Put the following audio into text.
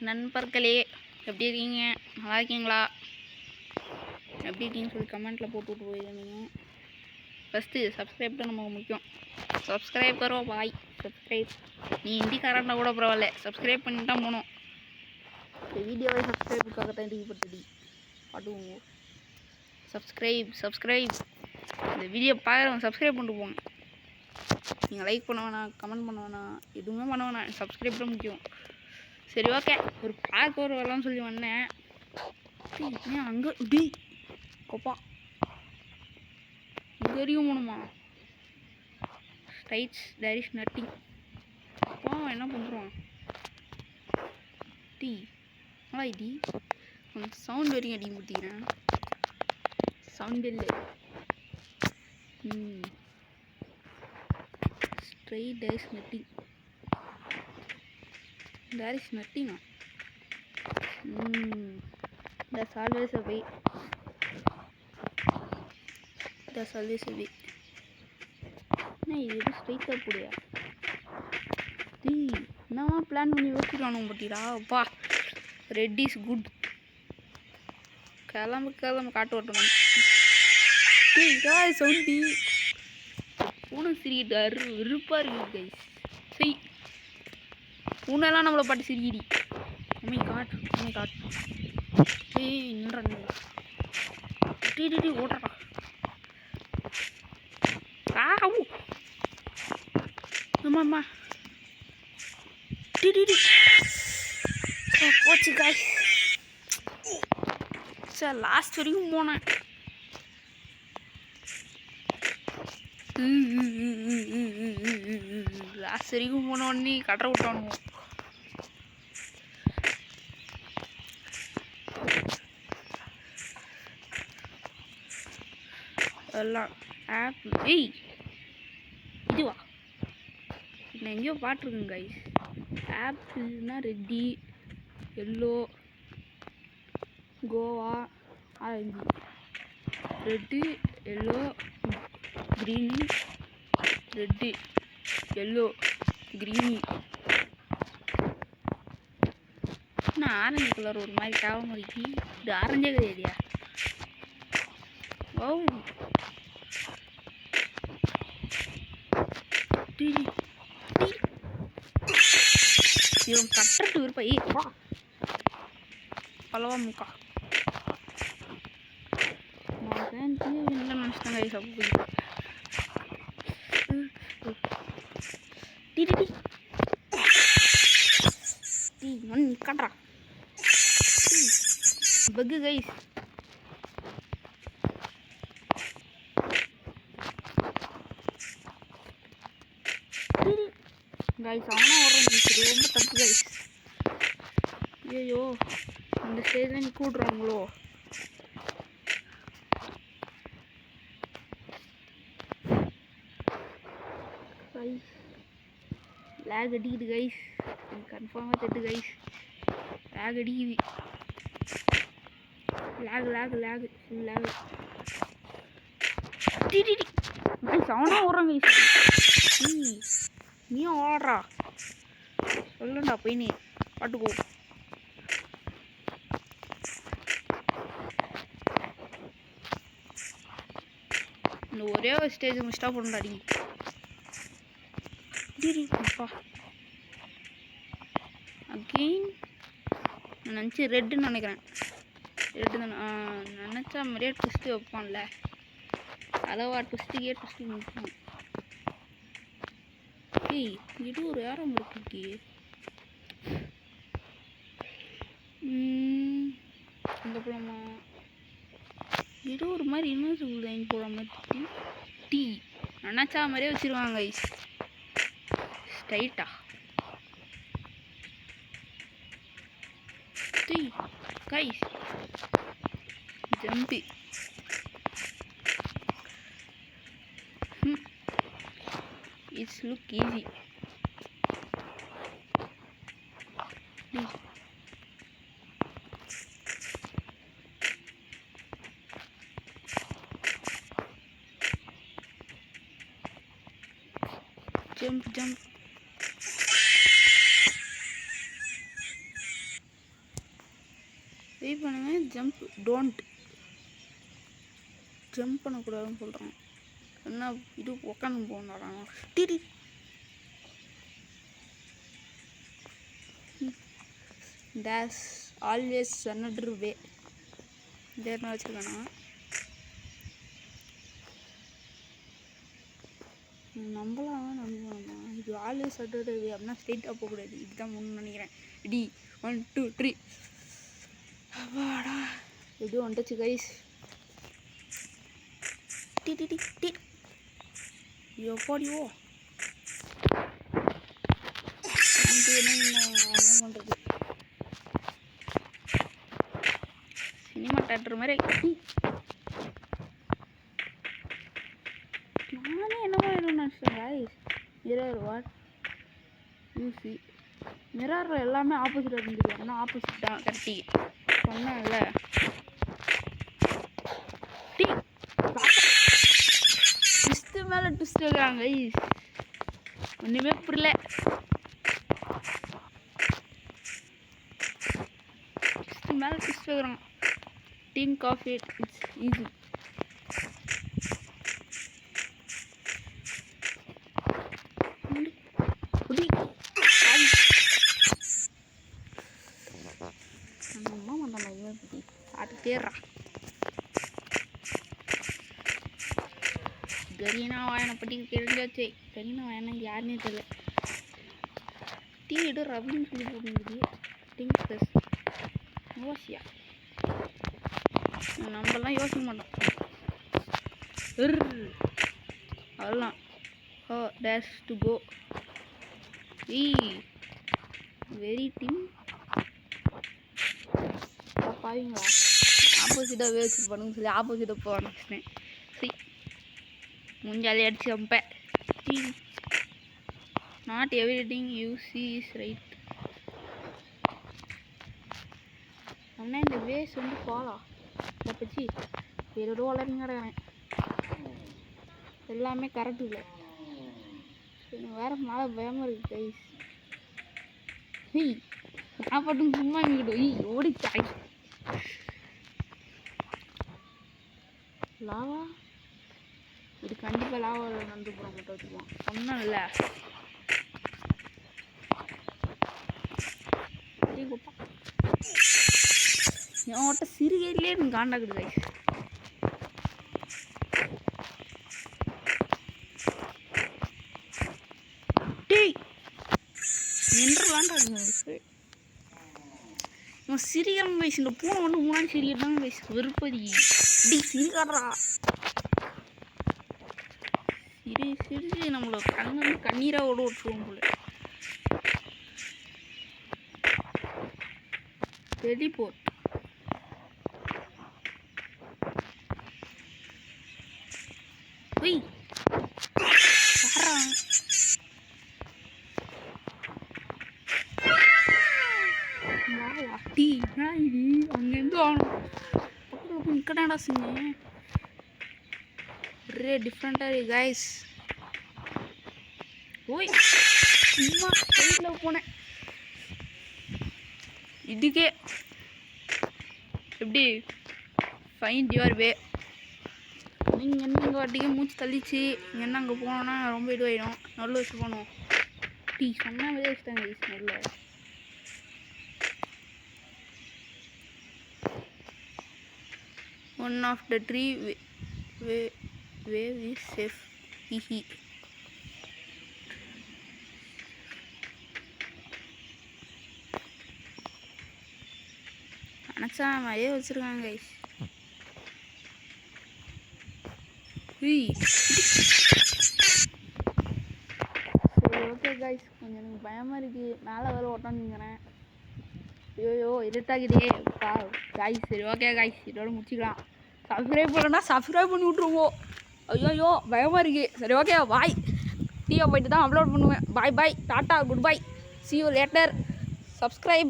நண்பர்களே எப்படி இருக்கீங்க? நல்லா இருக்கீங்களா? எப்படி இருக்கீங்கன்னு சொல்லி கமெண்ட்டில் போட்டு விட்டு போயிருந்தீங்க. ஃபஸ்ட்டு சப்ஸ்கிரைப் தான் நமக்கு முக்கியம். சப்ஸ்கிரைப் கரோ பாய். சப்ஸ்கிரைப் நீ ஹிந்திக்காரன்னா கூட பரவாயில்ல, சப்ஸ்கிரைப் பண்ணி தான் போகணும். இந்த வீடியோவை சப்ஸ்கிரைபுக்காக தான் எடுக்கப்பட்டது. பாட்டுவோங்க. சப்ஸ்கிரைப் இந்த வீடியோ பார்க்குறவங்க சப்ஸ்கிரைப் பண்ணிட்டு போங்க. நீங்கள் லைக் பண்ண வேணாம், கமெண்ட் பண்ண வேணாம், எதுவுமே பண்ண வேணாம். சப்ஸ்கிரைப் தான் முக்கியம். சரி, ஓகே. ஒரு பார்க்க ஒரு வரலாம்னு சொல்லி வந்தேன். அங்கே டி கொப்பா இங்கே வரைக்கும் போகணுமா? ஸ்டைட்ஸ் தேர் இஸ் நத்திங். அப்பா என்ன பண்ணுறான்? டி ஆய் டி கொஞ்சம் சவுண்ட் வரைக்கும் அடிக்க முடிக்கிறேன். சவுண்ட் இல்லை. Straight there is nothing. There is nothing. There's always a way. There's always a way. No, இது ஸ்ட்ரைட்டாக போடுயா. நான் பிளான் பண்ணி யோசிக்கிறானு பட்டிடா. அப்பா ரெட் இஸ் குட். கிளம்பு காட்டு ஓட்டணும். சவுண்டி பூனை சிரிக்கிட்டு இருப்பாக இருக்குது கைஸ். சரி பூனெல்லாம் நம்மளை பாட்டு சிரிக்கிடி. அம்மை காட் ஏய் நின்றா டி ஓடுறா. ஆமாம்மா டி போச்சு காய். சார் லாஸ்ட் வரைக்கும் போனேன். லாஸ்ட் வரைக்கும் போன உடனே கட்டரை விட்டானுங்க. எல்லாம் ஆப்பிள். ஏய் இதுவா? நான் எங்கேயோ பாட்டிருக்கேங்க கைஸ். ஆப்பிள்னா ரெட்டி, எல்லோ, கோவா, orange. Red, yellow, green, red, yellow, green. ஆனால் ஆரஞ்சு கலர் ஒரு மாதிரி கேவலமாக இருக்கு. இது ஆரஞ்சே கிடையாதுயா. ஓ இவன் கட்டுறது விருப்பம். வா பலவா முக்கா என்ன நினச்சிட்டாங்க சப்பு காட்டுறா பக்கு கைஸ். கைஸ் அவனா வர்றது ரொம்ப தப்பு கைஸ். ஐயோ இந்த ஸ்டேஜில் நீ கூடுறாங்களோ. கைஸ் லேக் அடிக்குது கைஸ். கன்ஃபார்மாக தெரியுது கைஸ். லேக் அடிக்குது. லேக் ஃபுல் லேக். கைஸ் அவனா வர்றான் கைஸ். நீயும் ஓடுறா சொல்லுண்டா போய் நீ பாட்டுக்கோ. இந்த ஒரே ஒரு ஸ்டேஜ் முடிச்சிட்டா போடுண்டாடி. அப்பா அகெயின் நான் நினச்சி ரெட்டுன்னு நினைக்கிறேன். ரெட்டு தானே நினச்சா மாதிரியே ட்விஸ்ட்டு வைப்பான்ல. அளவா ட்விஸ்ட்டுக்கே ட்விஸ்ட்டு முடிப்பான். ஏய் இது ஒரு யாரம் இருக்கு. எங்கே போகலாமா? இது ஒரு மாதிரி இன்வென்சிபிள் லைன் போகிற மாதிரி டீ நினச்சா மாதிரியே வச்சுருவாங்க கைஸ். ஸ்ட்ரைட்டா டீ guys jump. It's look easy. Jump. Wait பண்ணுங்கள். ஜம்ப் டோன்ட் ஜம்ப் பண்ணக்கூடாதுன்னு சொல்கிறேன். என்ன இது உக்காந்து போனாங்க. டிடி தேர்ஸ் ஆல்வேஸ் அனதர் வே. இந்த என்ன வச்சுருக்கேன்னா நம்பலாம். இது ஆல்வேஸ் அனதர் வே அப்படின்னா ஸ்ட்ரெயிட்டாக போகக்கூடாது. இதுதான் முன்னு நினைக்கிறேன். டி 1 2 3 அப்பாடா எப்படியும் வந்துச்சு கைஸ். டி டி டி டி எப்படியோ என்ன பண்ணுறது. சினிமா தேட்டர் மாதிரி நானே என்னவோ நினச்சிட்டேன் கைஸ். மிரர் வாட் யூசி மிரரில் எல்லாமே ஆப்போசிட்டாக இருந்துருக்கு. ஆனால் ஆப்போசிட் தான் கரெக்டி சொன்னேன்ல. டி ட்விஸ்ட்டு மேலே ட்விஸ்ட் வைக்கிறாங்க கைஸ். ஒன்றுமே புரியல. ட்விஸ்ட்டு மேலே ட்விஸ்ட் வைக்கிறாங்க. Think of it it's easy. தேர்றா கரீனா வாயனை பற்றி தெரிஞ்சாச்சு. கரீனா வாயனை யாருன்னே தெரியல. டீ எடு ரவின்னு சொல்லி போட்டுருக்குது. டிங் ப்ளஸ் யோசியா நம்மலாம் யோசிக்க மாட்டோம். அதெல்லாம் ஓ டேஷ் டு கோ. வெரி டிம் பாவீங்களா. ஆப்போசிட்டாக வச்சுருப்பானுங்க சொல்லி ஆப்போசிட்டாக போக நினச்சிட்டேன். சரி முஞ்சாலே அடிச்சு அம்பேன். Not everything you see is right. ஆனால் இந்த வேஸ் வந்து போகலாம். இதை பற்றி வேறு வளர்ந்து கிடக்கிறேன். எல்லாமே கரெக்டு இல்லை. வேறு மழை பயமாக இருக்குது கைஸ். நான் பாட்டுங்க சும்மா இங்கிட்டு ஓடிச்சாய். லாவா இது கண்டிப்பாக லாவாவில் நடந்து போகிற மட்டும் வச்சுக்குவோம். சொன்னோம் இல்லை என்கிட்ட சிறுகையிலே எனக்கு காண்டாக்குது கைஸ். டேய் நின்றுலான்டா இவன் சிரிக்கிறான் கைஸ். இந்த பூனை வந்து முன்னாடி சிரிக்கிறான் கைஸ். வெறுப்பதி டி சிரிக்காடுறா. சிரிச்சு நம்மளை கண்ணு வந்து கண்ணீராக ஓட விட்டுருவோம் போல. டெலிபோர்ட் டீ இது அங்கேருந்து ஆகணும். பக்கத்தில் நிற்கடாடா சிங்க ஒரே டிஃப்ரெண்ட்டாக இருக்கு கைஸ். ஓய் சும்மா சைடில் போனேன். இதுக்கே எப்படி ஃபைண்ட் யுவர் வே. நீங்கள் என்ன இங்கே வாட்டிக்கு மூச்சு தள்ளிச்சு இங்கே என்ன அங்கே போனோன்னா ரொம்ப இதுவாயிடும். நல்ல வச்சு போகணும். டீ சொன்னால் வெளியே வச்சுட்டாங்க கைஸ். நல்ல one of the tree wave is safe. Hihi அனச்சா மாதிரியே வச்சுருக்காங்க கைஸ். சரி ஓகே கைஸ் கொஞ்சம் எனக்கு பயமாக இருக்குது. மேலே வேறு ஓட்டாந்துங்கிறேன். ஐயோ இருட்டாகிதே பா கைஸ். சரி ஓகே கைஸ் இதோட முடிச்சிக்கலாம். சப்ஸ்கிரைப் பண்ணணும்னா சப்ஸ்கிரைப் பண்ணி விட்ருவோம். ஐயோ பயமாக இருக்குது. சரி ஓகே பாய். டீயை போய்ட்டு தான் அப்லோட் பண்ணுவேன். Bye bye tata goodbye. see you later. subscribe.